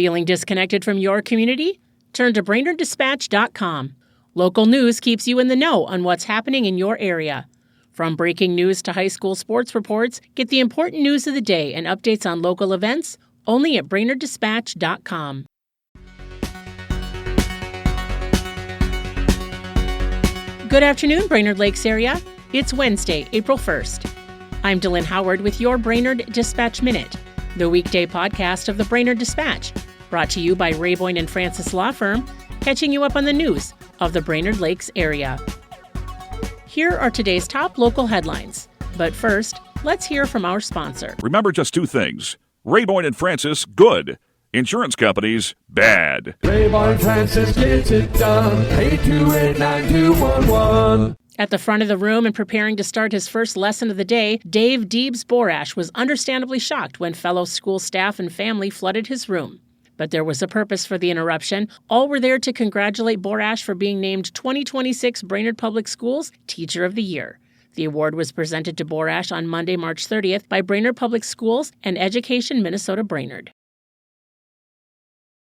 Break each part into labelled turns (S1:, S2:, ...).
S1: Feeling disconnected from your community? Turn to BrainerdDispatch.com. Local news keeps you in the know on what's happening in your area. From breaking news to high school sports reports, get the important news of the day and updates on local events only at BrainerdDispatch.com. Good afternoon, Brainerd Lakes area. It's Wednesday, April 1st. I'm Dylan Howard with your Brainerd Dispatch Minute, the weekday podcast of the Brainerd Dispatch, brought to you by Rayboyne and Francis Law Firm, catching you up on the news of the Brainerd Lakes area. Here are today's top local headlines. But first, let's hear from our sponsor.
S2: Remember just two things. Rayboyne and Francis, good. Insurance companies, bad.
S3: Rayboyne and Francis gets it done. 828-9211.
S1: At the front of the room and preparing to start his first lesson of the day, Dave Deebs Borash was understandably shocked when fellow school staff and family flooded his room. But there was a purpose for the interruption. All were there to congratulate Borash for being named 2026 Brainerd Public Schools Teacher of the Year. The award was presented to Borash on Monday, March 30th by Brainerd Public Schools and Education Minnesota Brainerd.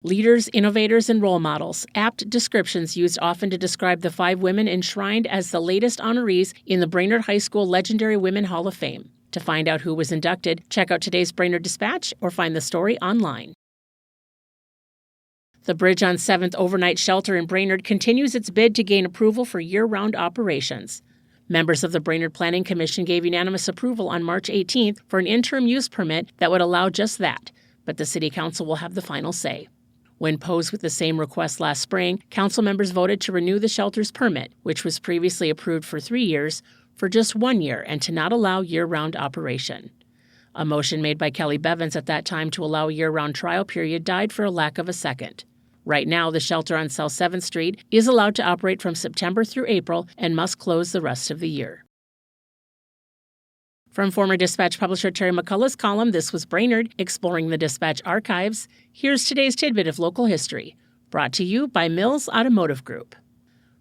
S1: Leaders, innovators, and role models, apt descriptions used often to describe the 5 women enshrined as the latest honorees in the Brainerd High School Legendary Women Hall of Fame. To find out who was inducted, check out today's Brainerd Dispatch or find the story online. The Bridge on 7th Overnight Shelter in Brainerd continues its bid to gain approval for year-round operations. Members of the Brainerd Planning Commission gave unanimous approval on March 18th for an interim use permit that would allow just that, but the City Council will have the final say. When posed with the same request last spring, council members voted to renew the shelter's permit, which was previously approved for 3 years, for just 1 year and to not allow year-round operation. A motion made by Kelly Bevins at that time to allow a year-round trial period died for a lack of a second. Right now, the shelter on South 7th Street is allowed to operate from September through April and must close the rest of the year. From former Dispatch publisher Terry McCullough's column, This Was Brainerd, exploring the Dispatch archives, here's today's tidbit of local history, brought to you by Mills Automotive Group.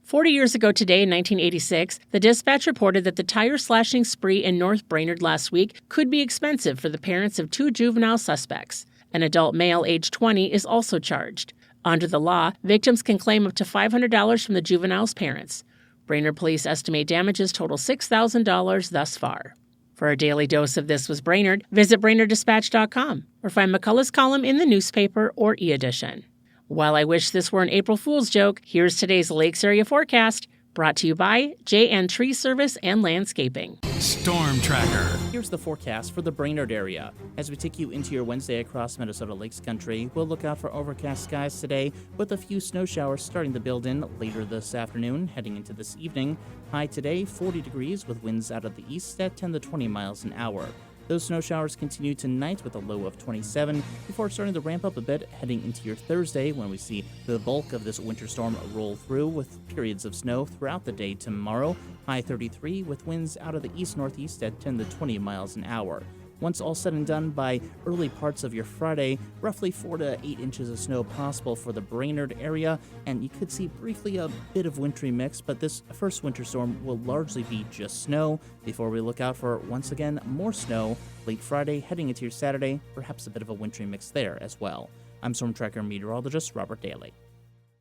S1: 40 years ago today, in 1986, the Dispatch reported that the tire-slashing spree in North Brainerd last week could be expensive for the parents of 2 juvenile suspects. An adult male, age 20, is also charged. Under the law, victims can claim up to $500 from the juvenile's parents. Brainerd police estimate damages total $6,000 thus far. For a daily dose of This Was Brainerd, visit BrainerdDispatch.com or find McCullough's column in the newspaper or e-edition. While I wish this were an April Fool's joke, here's today's Lakes Area forecast, brought to you by JN Tree Service and Landscaping.
S4: Storm Tracker.
S5: Here's the forecast for the Brainerd area. As we take you into your Wednesday across Minnesota Lakes Country, we'll look out for overcast skies today with a few snow showers starting to build in later this afternoon, heading into this evening. High today, 40 degrees with winds out of the east at 10 to 20 miles an hour. Those snow showers continue tonight with a low of 27 before starting to ramp up a bit heading into your Thursday when we see the bulk of this winter storm roll through with periods of snow throughout the day tomorrow. High 33 with winds out of the east-northeast at 10 to 20 miles an hour. Once all said and done by early parts of your Friday, roughly 4 to 8 inches of snow possible for the Brainerd area, and you could see briefly a bit of wintry mix, but this first winter storm will largely be just snow before we look out for, once again, more snow late Friday, heading into your Saturday, perhaps a bit of a wintry mix there as well. I'm Storm Tracker meteorologist Robert Daly.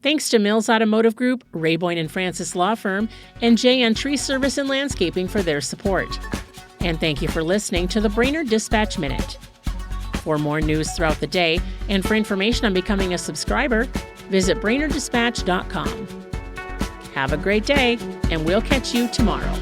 S1: Thanks to Mills Automotive Group, Rayboyne and Francis Law Firm, and JN Tree Service and Landscaping for their support. And thank you for listening to the Brainerd Dispatch Minute. For more news throughout the day and for information on becoming a subscriber, visit BrainerdDispatch.com. Have a great day, and we'll catch you tomorrow.